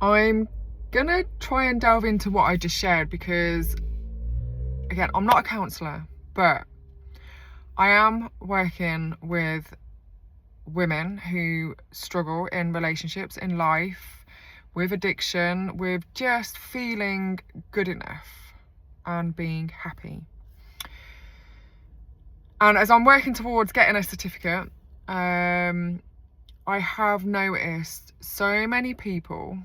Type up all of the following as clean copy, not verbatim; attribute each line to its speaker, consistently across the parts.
Speaker 1: I'm gonna try and delve into what I just shared because, again, I'm not a counsellor, but I am working with women who struggle in relationships, in life, with addiction, with just feeling good enough and being happy. And as I'm working towards getting a certificate, I have noticed so many people,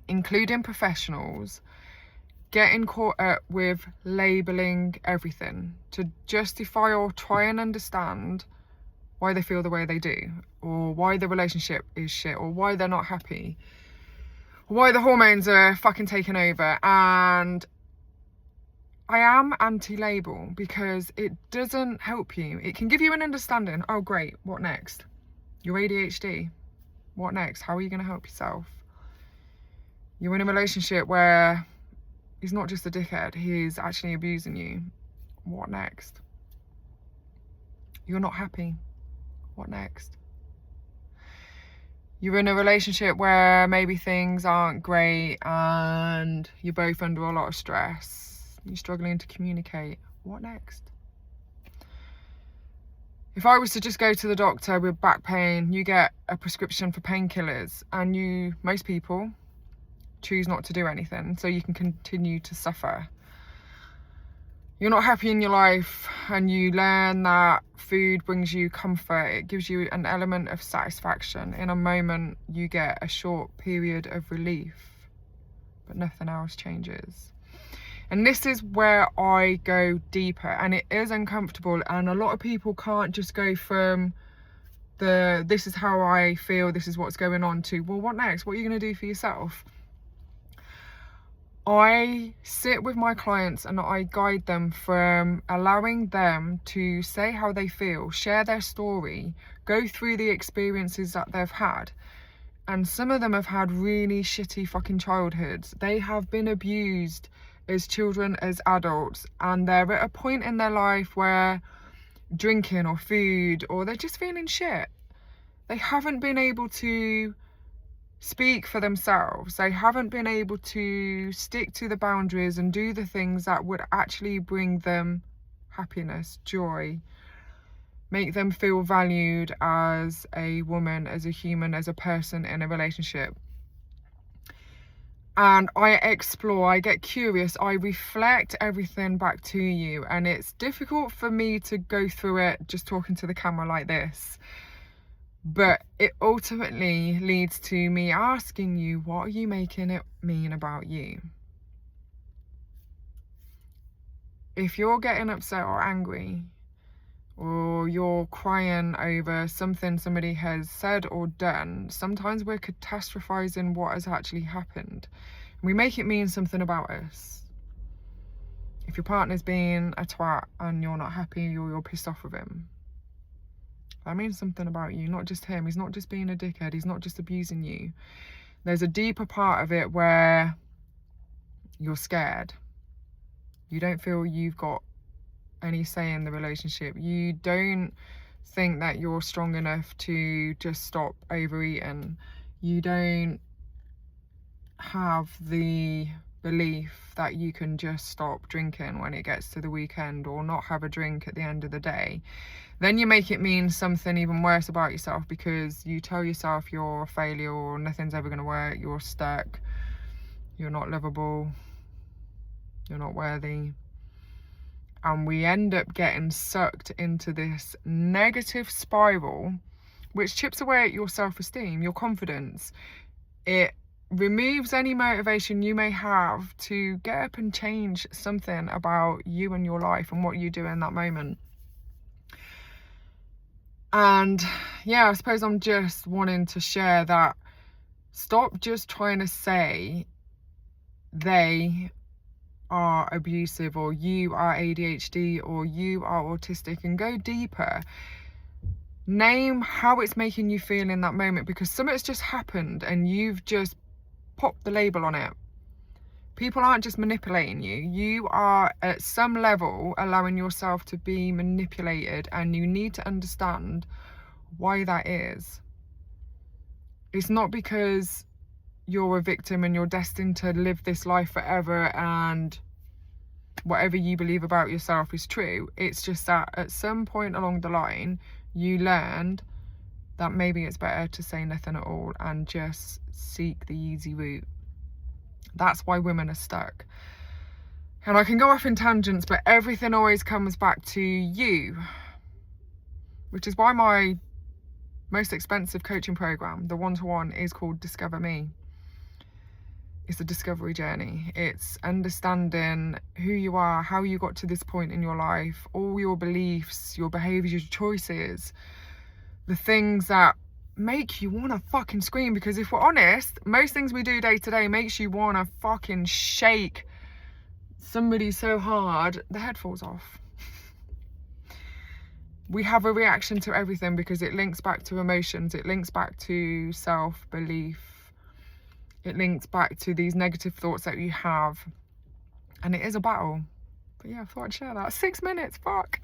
Speaker 1: including professionals, getting caught up with labelling everything to justify or try and understand why they feel the way they do, or why the relationship is shit, or why they're not happy, or why the hormones are fucking taking over. And I am anti-label because it doesn't help you. It can give you an understanding. Oh great, what next? You're ADHD. What next? How are you going to help yourself? You're in a relationship where he's not just a dickhead, he's actually abusing you. What next? You're not happy. What next? You're in a relationship where maybe things aren't great and you're both under a lot of stress. You're struggling to communicate. What next? If I was to just go to the doctor with back pain, you get a prescription for painkillers, and most people choose not to do anything so you can continue to suffer. You're not happy in your life and you learn that food brings you comfort. It gives you an element of satisfaction. In a moment, you get a short period of relief, but nothing else changes. And this is where I go deeper, and it is uncomfortable, and a lot of people can't just go from this is how I feel, this is what's going on, to, well, what next? What are you going to do for yourself? I sit with my clients and I guide them from allowing them to say how they feel, share their story, go through the experiences that they've had. And some of them have had really shitty fucking childhoods. They have been abused as children, as adults, and they're at a point in their life where drinking or food, or they're just feeling shit. They haven't been able to speak for themselves. They haven't been able to stick to the boundaries and do the things that would actually bring them happiness, joy, make them feel valued as a woman, as a human, as a person in a relationship. And I explore, I get curious, I reflect everything back to you. And it's difficult for me to go through it just talking to the camera like this. But it ultimately leads to me asking you, what are you making it mean about you? If you're getting upset or angry, or you're crying over something somebody has said or done, sometimes we're catastrophizing what has actually happened. We make it mean something about us. If your partner's being a twat and you're not happy, or you're pissed off with him, that means something about you, not just him. He's not just being a dickhead. He's not just abusing you. There's a deeper part of it where you're scared. You don't feel you've got any say in the relationship. You don't think that you're strong enough to just stop overeating. You don't have the belief that you can just stop drinking when it gets to the weekend, or not have a drink at the end of the day. Then you make it mean something even worse about yourself, because you tell yourself you're a failure, or nothing's ever going to work, you're stuck, you're not lovable, you're not worthy. And we end up getting sucked into this negative spiral, which chips away at your self-esteem, your confidence. It removes any motivation you may have to get up and change something about you and your life and what you do in that moment. And yeah, I suppose I'm just wanting to share that. Stop just trying to say they are abusive, or you are ADHD, or you are autistic, and go deeper. Name how it's making you feel in that moment, because something's just happened and you've just popped the label on it. People aren't just manipulating you. You are at some level allowing yourself to be manipulated, and you need to understand why that is. It's not because you're a victim and you're destined to live this life forever and whatever you believe about yourself is true. It's just that at some point along the line, you learned that maybe it's better to say nothing at all and just seek the easy route. That's why women are stuck. And I can go off in tangents, but everything always comes back to you, which is why my most expensive coaching program, the one-to-one, is called Discover Me. It's a discovery journey. It's understanding who you are, how you got to this point in your life, all your beliefs, your behaviors, your choices, the things that make you want to fucking scream. Because if we're honest, most things we do day to day makes you want to fucking shake somebody so hard the head falls off. We have a reaction to everything because it links back to emotions, it links back to self-belief, it links back to these negative thoughts that you have, and it is a battle. But yeah, I thought I'd share that. 6 minutes, fuck.